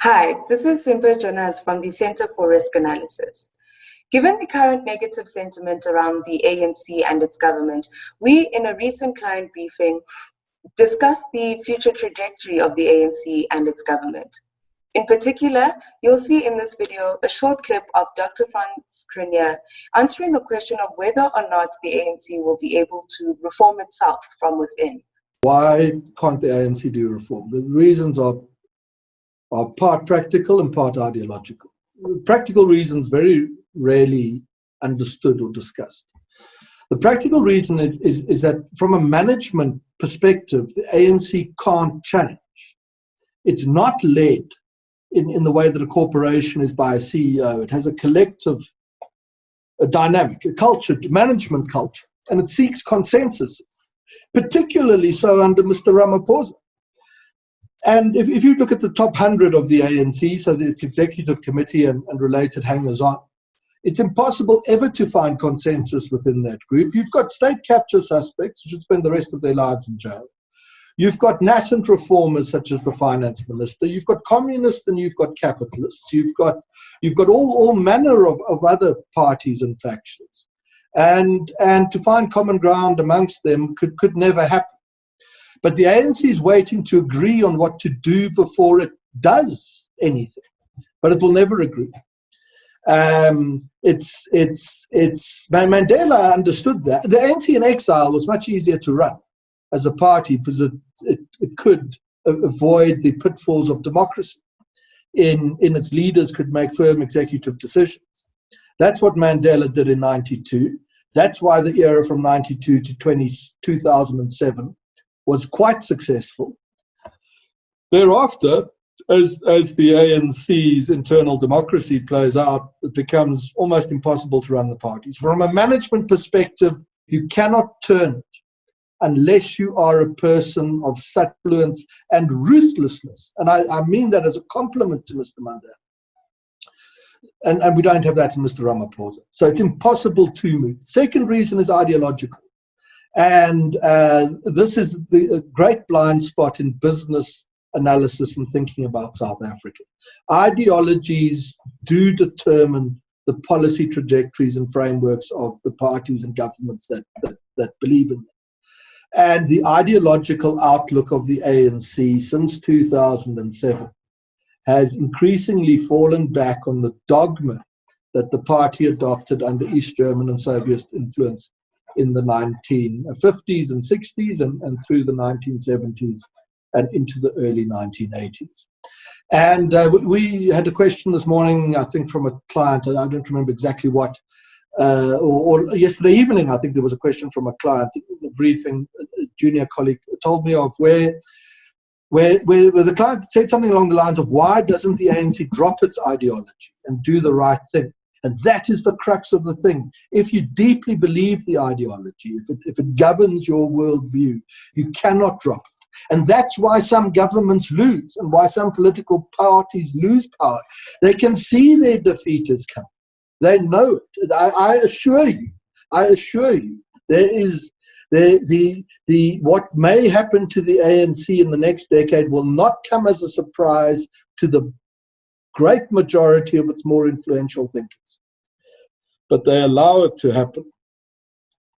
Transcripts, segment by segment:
Hi, this is Simpe Jonas from the Center for Risk Analysis. Given the current negative sentiment around the ANC and its government, we, in a recent client briefing, discussed the future trajectory of the ANC and its government. In particular, you'll see in this video a short clip of Dr. Frans Cronje answering the question of whether or not the ANC will be able to reform itself from within. Why can't the ANC do reform? The reasons are part practical and part ideological. Practical reasons very rarely understood or discussed. The practical reason is that from a management perspective, the ANC can't change. It's not led in the way that a corporation is by a CEO. It has a collective, a dynamic, a culture, management culture, and it seeks consensus, particularly so under Mr. Ramaphosa. And if you look at the top 100 of the ANC, so its executive committee and related hangers-on, it's impossible ever to find consensus within that group. You've got state capture suspects who should spend the rest of their lives in jail. You've got nascent reformers such as the finance minister. You've got communists and you've got capitalists. You've got all manner of other parties and factions. And to find common ground amongst them could never happen. But the ANC is waiting to agree on what to do before it does anything. But it will never agree. Mandela understood that. The ANC in exile was much easier to run as a party because it could avoid the pitfalls of democracy. In its leaders could make firm executive decisions. That's what Mandela did in 92. That's why the era from 92 to 2007 was quite successful. Thereafter, as the ANC's internal democracy plays out, it becomes almost impossible to run the parties. From a management perspective, you cannot turn it unless you are a person of such fluence and ruthlessness. And I mean that as a compliment to Mr. Mandela. And we don't have that in Mr. Ramaphosa. So it's impossible to move. Second reason is ideological. And this is the great blind spot in business analysis and thinking about South Africa. Ideologies do determine the policy trajectories and frameworks of the parties and governments that believe in them. And the ideological outlook of the ANC since 2007 has increasingly fallen back on the dogma that the party adopted under East German and Soviet influence in the 1950s and 60s and through the 1970s and into the early 1980s. And we had a question this morning, I think from a client, I don't remember exactly what, or yesterday evening, I think there was a question from a client in a briefing, a junior colleague told me of where the client said something along the lines of, why doesn't the ANC drop its ideology and do the right thing? And that is the crux of the thing. If you deeply believe the ideology, if it governs your worldview, you cannot drop it. And that's why some governments lose and why some political parties lose power. They can see their defeat is coming. They know it. I assure you, there is what may happen to the ANC in the next decade will not come as a surprise to the great majority of its more influential thinkers. But they allow it to happen.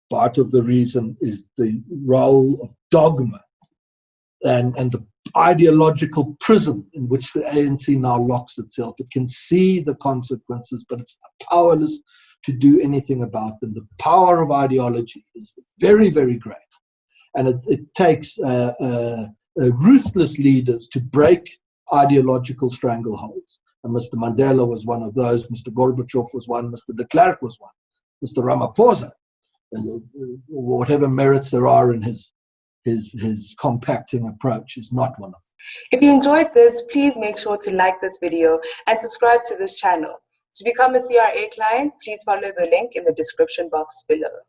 Part of the reason is the role of dogma and the ideological prison in which the ANC now locks itself. It can see the consequences, but it's powerless to do anything about them. The power of ideology is very, very great. And it takes ruthless leaders to break ideological strangleholds. And Mr. Mandela was one of those, Mr. Gorbachev was one, Mr. de Klerk was one, Mr. Ramaphosa, whatever merits there are in his compacting approach is not one of them. If you enjoyed this, please make sure to like this video and subscribe to this channel. To become a CRA client, please follow the link in the description box below.